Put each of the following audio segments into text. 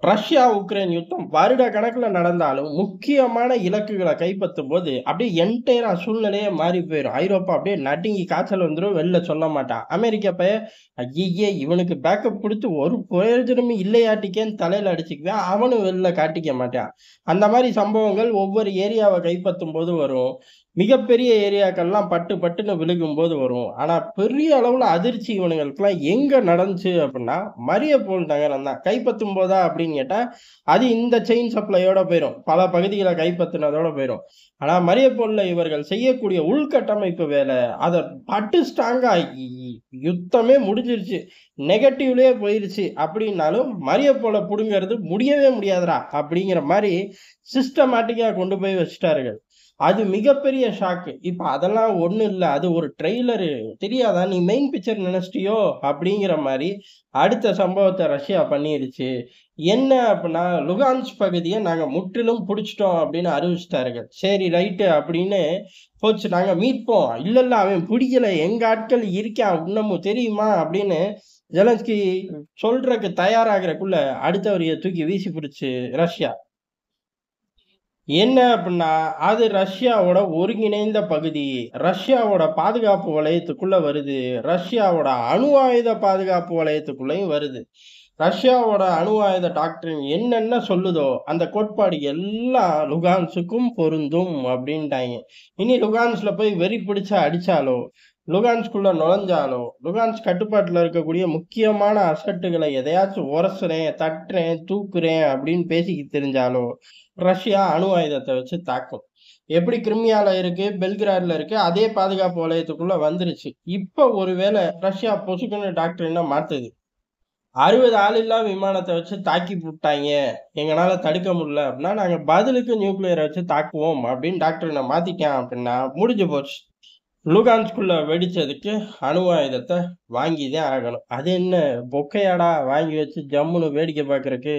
Russia, Ukraine யுத்தம் வருட கணக்குல நடந்தாலும், முக்கியமான இலக்குகள கைப்பற்றும்போது, அப்படியே என்டையரா சூழ்நிலையே மாறி போயிரும். ஐரோப்பா அப்படியே நடுங்கி காய்ச்சல் வந்துரும். வெளில சொல்ல மாட்டான். அமெரிக்கா பையன், "ஐய்யய்ய! இவனுக்கு பேக்கப் குடுத்து ஒரு பிரயோஜனமும் இல்லையாட்டிக்கேன்னு" தலையில அடிச்சுக்குவான். அவனும் வெளில காட்டிக்க மாட்டான். அந்த மாரி சம்பவங்கள் ஒவ்வொரு ஏரியாவ கைப்பற்றும்போது வரும். மிகப்பெரிய ஏரியாக்கள்லாம் பட்டு பட்டுன்னு விழுகும்போது வரும். ஆனா, பெரிய அளவுல அதிர்ச்சி இவனுங்களுக்குலாம் எங்க நடந்துச்சு அப்டின்னா, மரியாப்போல் நகரம் தான். கைப்பற்றும்போதா அப்படின்னு கேட்டா, அது இந்த செயின் சப்ளையோட போயிரும். பல பகுதிகள கைப்பற்றினதோட போயிரும். ஆனா, மரியாப்போல்ல இவர்கள் செய்யக்கூடிய உள்கட்டமைப்பு வேல, அத பட்டு ஸ்ட்ராங்கா யுத்தமே முடிஞ்சிருச்சு. நெகட்டிவ்லயே போயிருச்சு அப்படின்னாலும், மரியாப்போல புடுங்குறது முடியவே முடியாதுடா அப்படிங்கிற மாரி சிஸ்டமேட்டிக்கா கொண்டு போய் வச்சுட்டார்கள். அது மிகப்பெரிய ஷாக்கு. இப்ப அதெல்லாம் ஒண்ணும் இல்ல. அது ஒரு ட்ரெய்லரு. தெரியாதா? நீ மெயின் பிக்சர் நெனச்சுட்டியோ? அப்படிங்கிற மாரி அடுத்த சம்பவத்த ரஷ்யா பண்ணிருச்சு. என்ன அப்டின்னா, லுகான்ஸ்க் பகுதிய நாங்க முற்றிலும் புடிச்சுட்டோம் அப்படின்னு அறிவிச்சுட்டார்கள். சரி ரைட்டு அப்படின்னு போச்சு. நாங்க மீட்போம். இல்ல, இல்ல அவன் பிடிக்கல. எங்க ஆட்கள் இருக்கான் இன்னமும் தெரியுமா? அப்படின்னு ஜெலன்ஸ்கி சொல்றக்கு தயாராகறக்குள்ள அடுத்தவரைய தூக்கி வீசி புடுச்சு ரஷ்யா. என்ன அப்டின்னா, அது ரஷ்யாவோட ஒருங்கிணைந்த பகுதி. ரஷ்யாவோட பாதுகாப்பு வலயத்துக்குள்ள வருது. ரஷ்யாவோட அணு ஆயுத பாதுகாப்பு வலயத்துக்குள்ளயும் வருது. ரஷ்யாவோட அணு ஆயுத டாக்ட்ரின் என்னென்ன சொல்லுதோ, அந்த கோட்பாடு எல்லாம் லுகான்ஸுக்கும் பொருந்தும் அப்டின்ட்டாய்ங்க. இனி லுகான்ஸ்ல போய் வெறி பிடிச்சு அடிச்சாலோ, லுகான்ஸ்குள்ள நுழைஞ்சாலோ, லுகான்ஸ் கட்டுப்பாட்டுல இருக்கக்கூடிய முக்கியமான அசட்டுகள எதையாச்சும் உரசுறேன், தட்டுறேன், தூக்குறேன் அப்டின்னு பேசிக்கிட்டு திரிஞ்சாலோ, ரஷ்யா அணு ஆயுதத்த வச்சு தாக்கும். எப்படி கிரிமியால இருக்கு, பெல்கிராட்ல இருக்கு, அதே பாதுகாப்பு வலயத்துக்குள்ள வந்துருச்சு. இப்ப ஒருவேள ரஷ்யா பொசுக்குன்னு டாக்டரின மாத்துது. 60 ஆளில்லா விமானத்த வச்சு தாக்கி புட்டாய்ங்க. எங்கனால தடுக்க முடியல அப்படின்னா, நாங்க பதிலுக்கு நியூக்ளியர வச்சு தாக்குவோம் அப்படின்னு டாக்டரின மாத்திட்டான் அப்படின்னா, முடிஞ்சு போச்சு. லுகான்ஸ்குள்ள வெடிச்சதுக்கு அணு ஆயுதத்த வாங்கி தான் ஆகணும். அது என்ன பொக்கையாடா வாங்கி வச்சு ஜம்முன்னு வேடிக்கை பார்க்கறக்கு?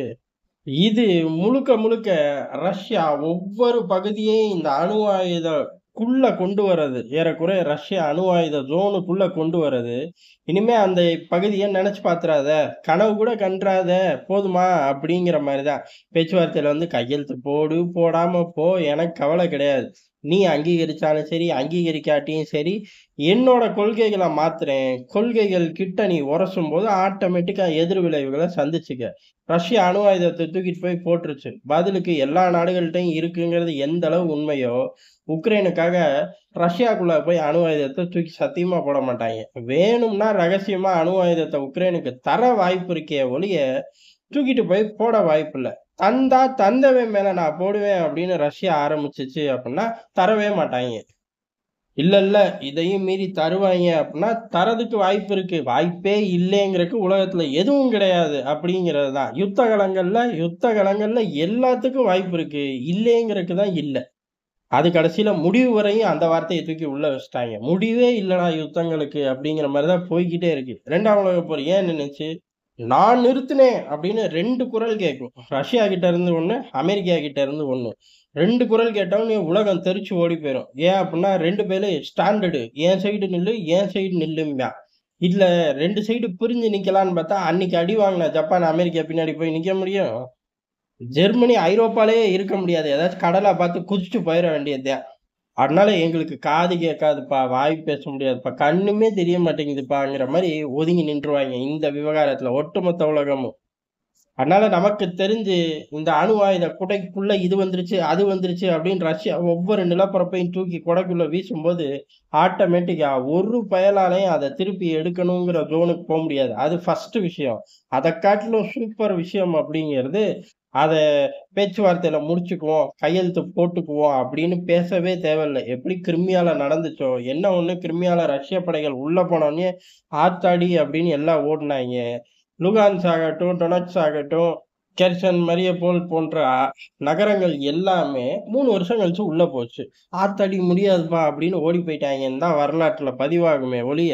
இது முழுக்க முழுக்க ரஷ்யா ஒவ்வொரு பகுதியையும் இந்த அணு ஆயுதக்குள்ள கொண்டு வர்றது. ஏறக்குறைய ரஷ்யா அணு ஆயுத ஜோனுக்குள்ள கொண்டு வர்றது. இனிமே அந்த பகுதிய நெனச்சு பாத்துறாத, கனவு கூட கண்றாத, போதுமா? அப்படிங்கிற மாரி தான். பேச்சுவார்த்தையில வந்து கையெழுத்து போடு, போடாம போ, எனக்கு கவல கிடையாது. நீ அங்கீகரிச்சாலும் சரி, அங்கீகரிக்காட்டியும் சரி, என்னோட கொள்கைகள மாத்துறேன். கொள்கைகள் கிட்ட நீ உரசும்போது ஆட்டோமேட்டிக்கா எதிர் விளைவுகள சந்திச்சுக்க. ரஷ்யா அணு ஆயுதத்த தூக்கிட்டு போய் போட்டுருச்சு. பதிலுக்கு எல்லா நாடுகள்ட்டயும் இருக்குங்கிறது எந்த அளவு உண்மையோ, உக்ரைனுக்காக ரஷ்யாக்குள்ள போய் அணு ஆயுதத்த தூக்கி சத்தியமா போட மாட்டாய்ங்க. வேணும்னா ரகசியமா அணு ஆயுதத்த உக்ரைனுக்கு தர வாய்ப்பு இருக்கே ஒழிய, தூக்கிட்டு போய் போட வாய்ப்பில்ல. தந்தா தந்தவன் மேல நான் போடுவேன் அப்படின்னு ரஷ்யா ஆரம்பிச்சுச்சு அப்படின்னா, தரவே மாட்டாய்ங்க. இல்ல, இல்ல. இதையும் மீறி தருவாய்ங்க அப்டின்னா, தர்றதுக்கு வாய்ப்பு இருக்கு. வாய்ப்பே இல்லேங்கிறக்கு உலகத்துல எதுவும் கிடையாது அப்டிங்கிறது தான். யுத்த களங்கள்ல எல்லாத்துக்கும் வாய்ப்பு இருக்கு. இல்லேங்கிறக்கு தான் இல்ல. அது கடைசில முடிவு வரையும் அந்த வார்த்தைய தூக்கி உள்ள வச்சுட்டாய்ங்க. முடிவே இல்லடா யுத்தங்களுக்கு அப்டிங்கிற மாரி தான் போய்க்கிட்டே இருக்கு. 2ஆம் உலகப் போர் ஏன் நின்னுச்சு? நான் நிறுத்தினேன் அப்படின்னு 2 குரல் கேட்கும். ரஷ்யா கிட்ட இருந்து 1, அமெரிக்கா கிட்ட இருந்து 1. 2 குரல் கேட்டவுடனே உலகம் தெறிச்சு ஓடி போயிரும். ஏன் அப்படின்னா 2 பேரும் ஸ்டாண்ட் எடு. என் சைடு நில்லு, என் சைடு நில்லும்பான். இதுல 2 சைடு பிரிஞ்சு நிக்கலான்னு பார்த்தா, அன்னைக்கு அடி வாங்குன ஜப்பான், அமெரிக்கா பின்னாடி போய் நிக்க முடியும்? ஜெர்மனி ஐரோப்பாலயே இருக்க முடியாது. ஏதாச்சும் கடலா பார்த்து குதிச்சுட்டு போயிற வேண்டியது தான். அதனால எங்களுக்கு காது கேட்காதுப்பா, வாய் பேச முடியாதுப்பா, கண்ணுமே தெரிய மாட்டேங்குதுப்பாங்கிற மாரி ஒதுங்கி நின்றுவாய்ங்க இந்த விவகாரத்துல ஒட்டுமொத்த உலகமும். அதனால நமக்கு தெரிஞ்சு இந்த அணு ஆயுத குடைக்குள்ள இது வந்துருச்சு, அது வந்துருச்சு அப்படின்னு ரஷ்யா ஒவ்வொரு நிலப்பரப்பையும் தூக்கி குடைக்குள்ள வீசும்போது, ஆட்டோமேட்டிக்கா ஒரு பயலாலயும் அத திருப்பி எடுக்கணுங்கிற ஜோனுக்கு முடியாது. அது ஃபர்ஸ்ட் விஷயம். அத காட்டிலும் சூப்பர் விஷயம் அப்படிங்கிறது, அத பேச்சுவார்த்தையில முடிச்சுக்குவோம், கையெழுத்து போட்டுக்குவோம் அப்படின்னு பேசவே தேவையில்ல. எப்படி கிரிமியால நடந்துச்சோ, என்ன ஒண்ணு கிரிமியால ரஷ்ய படைகள் உள்ள போனோனே, ஆத்தாடி அப்படின்னு எல்லாம் ஓடுனாய்ங்க. லுகான்ஸ் ஆகட்டும், டொனட்ஸ் ஆகட்டும், கெர்சன், மரியாப்போல் போன்ற நகரங்கள் எல்லாமே 3 வருஷம் கழிச்சு உள்ள போச்சு. ஆத்தாடி முடியாதுப்பா அப்படின்னு ஓடி போயிட்டாய்ங்கன்னு தான் வரலாற்றுல பதிவாகுமே ஒழிய,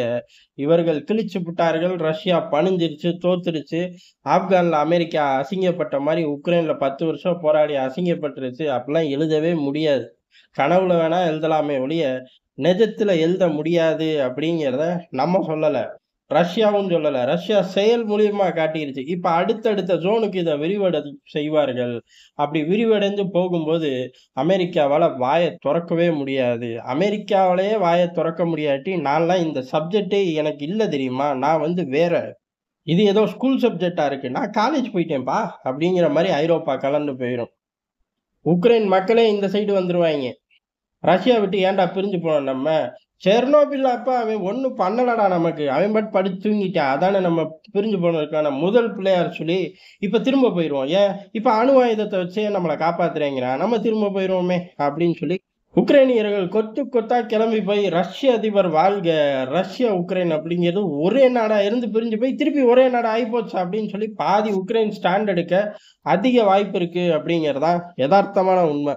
இவர்கள் கிழிச்சு புட்டார்கள், ரஷ்யா பணிஞ்சிருச்சு, தோத்துருச்சு, ஆப்கான்ல அமெரிக்கா அசிங்கப்பட்ட மாரி உக்ரைன்ல 10 வருஷம் போராடி அசிங்கப்பட்டுருச்சு அப்படிலாம் எழுதவே முடியாது. கனவுல வேணா எழுதலாமே ஒழிய, நிஜத்துல எழுத முடியாது அப்படிங்கிறத நம்ம சொல்லல. ரஷ்யாவும் சொல்லல. ரஷ்யா செயல் மூலியமா காட்டிருச்சு. இப்ப அடுத்தடுத்த ஜோனுக்கு இத செய்வார்கள். அப்படி விரிவடைந்து போகும்போது, அமெரிக்காவால வாய தொறக்கவே முடியாது. அமெரிக்காவாலயே வாய தொறக்க முடியாட்டி, நான்லாம் இந்த சப்ஜெக்ட்டே எனக்கு இல்ல தெரியுமா? நான் வந்து வேற. இது ஏதோ ஸ்கூல் சப்ஜெக்ட்டா இருக்கு. நான் காலேஜ் போயிட்டேன்ப்பா, அப்படிங்கிற மாரி ஐரோப்பா கலண்டு போயிரும். உக்ரைன் மக்களே இந்த சைடு வந்துருவாய்ங்க. ரஷ்யா விட்டு ஏன்டா பிரிஞ்சு போனோம் நம்ம? செர்னோபில் அப்ப அவன் ஒண்ணும் பண்ணலடா நமக்கு. அவன் பாட்டுக்கு படுத்து தூங்கிட்டான். அதானே நம்ம பிரிஞ்சு போனதுக்கான முதல் பிள்ளையார் சொல்லி, இப்ப திரும்ப போயிருவோம். ஏன்? இப்ப அணு ஆயுதத்த வச்சே நம்மள காப்பாத்துறேங்கிறான். நம்ம திரும்ப போயிருவோமே! அப்படின்னு சொல்லி, உக்ரைனியர்கள் கொத்து கொத்தா கிளம்பி போய் ரஷ்ய அதிபர் வாழ்க! ரஷ்யா, உக்ரைன் அப்படிங்கிறது ஒரே நாடா இருந்து பிரிஞ்சு போய் திருப்பி ஒரே நாடா ஆயிப்போச்சு அப்படின்னு சொல்லி பாதி உக்ரைன் ஸ்டாண்ட் எடுக்க அதிக வாய்ப்பு இருக்கு அப்படிங்கிறது தான் எதார்த்தமான உண்ம.